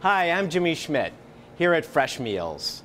Hi, I'm Jimmy Schmidt here at Fresh Meals.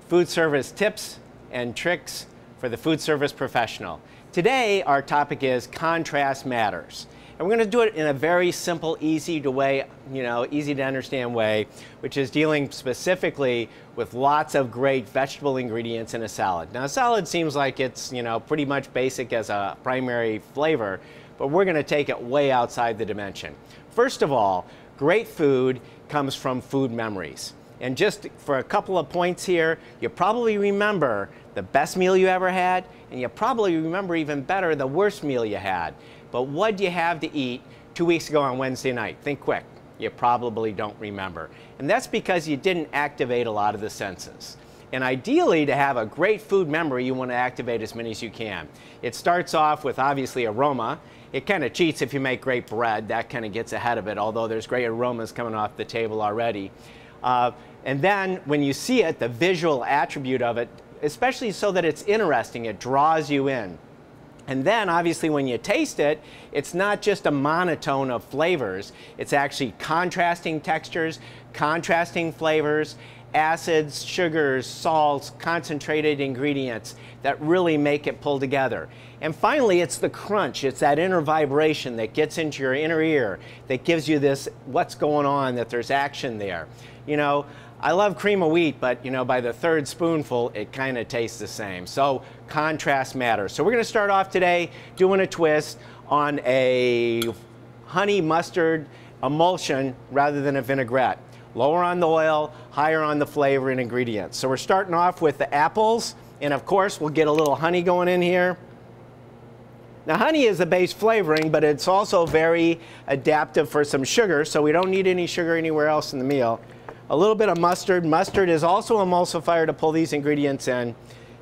Food service tips and tricks for the food service professional. Today our topic is contrast matters. And we're going to do it in a very simple, easy to understand way, which is dealing specifically with lots of great vegetable ingredients in a salad. Now a salad seems like it's, pretty much basic as a primary flavor, but we're going to take it way outside the dimension. First of all, great food comes from food memories. And just for a couple of points here, you probably remember the best meal you ever had, and you probably remember even better the worst meal you had. But what did you have to eat 2 weeks ago on Wednesday night? Think quick. You probably don't remember. And that's because you didn't activate a lot of the senses. And ideally, to have a great food memory, you want to activate as many as you can. It starts off with obviously aroma. It kind of cheats if you make great bread. That kind of gets ahead of it, although there's great aromas coming off the table already. And then when you see it, the visual attribute of it, especially so that it's interesting, it draws you in. And then obviously when you taste it, it's not just a monotone of flavors. It's actually contrasting textures, contrasting flavors, acids, sugars, salts, concentrated ingredients that really make it pull together. And finally, it's the crunch. It's that inner vibration that gets into your inner ear that gives you this, what's going on, that there's action there. I love cream of wheat, but by the third spoonful, it kind of tastes the same. So contrast matters. So we're going to start off today doing a twist on a honey mustard emulsion rather than a vinaigrette. Lower on the oil, higher on the flavor and ingredients. So we're starting off with the apples, and of course we'll get a little honey going in here. Now honey is the base flavoring, but it's also very adaptive for some sugar, so we don't need any sugar anywhere else in the meal. A little bit of mustard. Mustard is also an emulsifier to pull these ingredients in.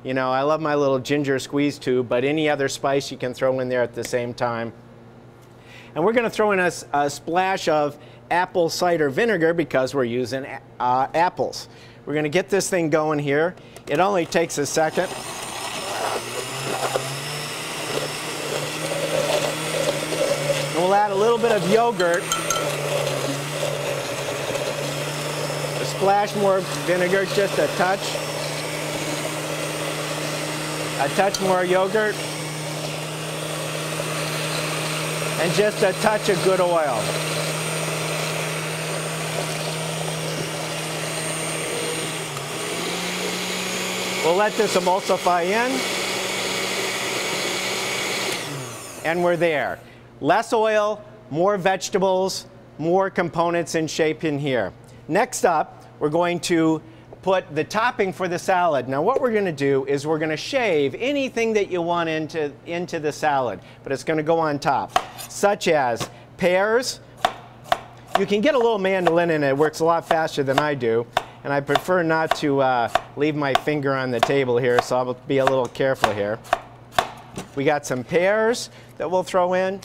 I love my little ginger squeeze tube, but any other spice you can throw in there at the same time. And we're going to throw in a splash of apple cider vinegar because we're using apples. We're going to get this thing going here. It only takes a second. And we'll add a little bit of yogurt. A splash more vinegar, just a touch. A touch more yogurt. And just a touch of good oil. We'll let this emulsify in. And we're there. Less oil, more vegetables, more components and shape in here. Next up, we're going to put the topping for the salad. Now what we're going to do is we're going to shave anything that you want into the salad, but it's going to go on top, such as pears. You can get a little mandolin in it. It works a lot faster than I do. And I prefer not to leave my finger on the table here, so I'll be a little careful here. We got some pears that we'll throw in,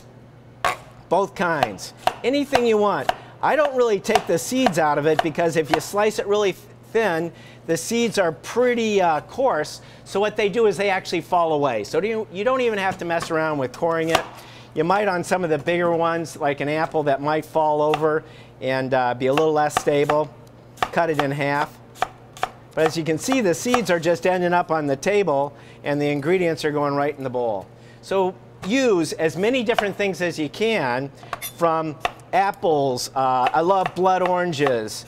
both kinds. Anything you want. I don't really take the seeds out of it because if you slice it really thin, the seeds are pretty coarse, so what they do is they actually fall away. So you don't even have to mess around with coring it. You might on some of the bigger ones, like an apple that might fall over and be a little less stable. Cut it in half. But as you can see, the seeds are just ending up on the table and the ingredients are going right in the bowl. So use as many different things as you can, from apples, I love blood oranges,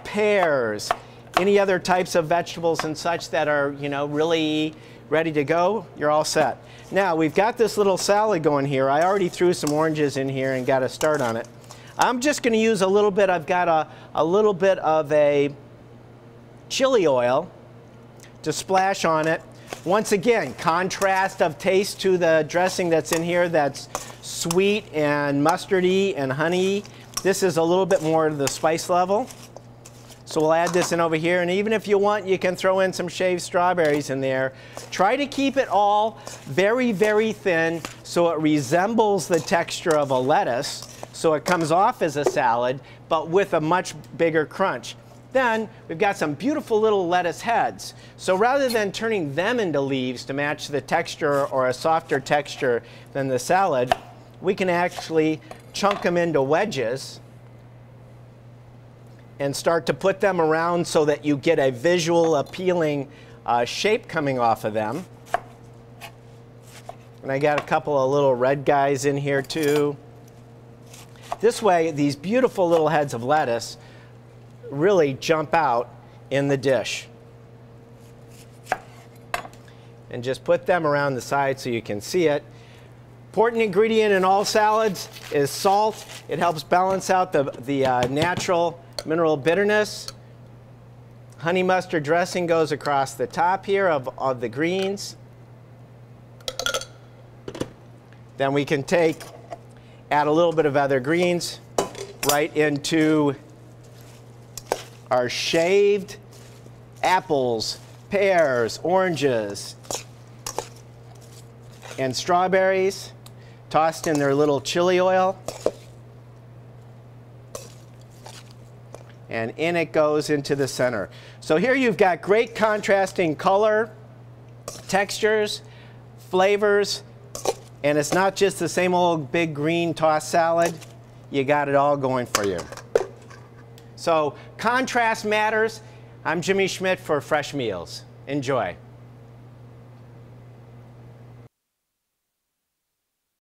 pears, any other types of vegetables and such that are really ready to go. You're all set. Now we've got this little salad going here. I already threw some oranges in here and got a start on it. I'm just going to use a little bit. I've got a little bit of a chili oil to splash on it. Once again, contrast of taste to the dressing that's in here that's sweet and mustardy and honey. This is a little bit more to the spice level. So we'll add this in over here, and even if you want, you can throw in some shaved strawberries in there. Try to keep it all very, very thin so it resembles the texture of a lettuce, so it comes off as a salad, but with a much bigger crunch. Then we've got some beautiful little lettuce heads. So rather than turning them into leaves to match the texture or a softer texture than the salad, we can actually chunk them into wedges and start to put them around so that you get a visual appealing shape coming off of them. And I got a couple of little red guys in here too. This way, these beautiful little heads of lettuce really jump out in the dish. And just put them around the side so you can see it. Important ingredient in all salads is salt. It helps balance out the natural mineral bitterness. Honey mustard dressing goes across the top here of the greens. Then we can add a little bit of other greens right into our shaved apples, pears, oranges, and strawberries, tossed in their little chili oil. And in it goes into the center. So here you've got great contrasting color, textures, flavors, and it's not just the same old big green tossed salad. You got it all going for you. So contrast matters. I'm Jimmy Schmidt for Fresh Meals. Enjoy.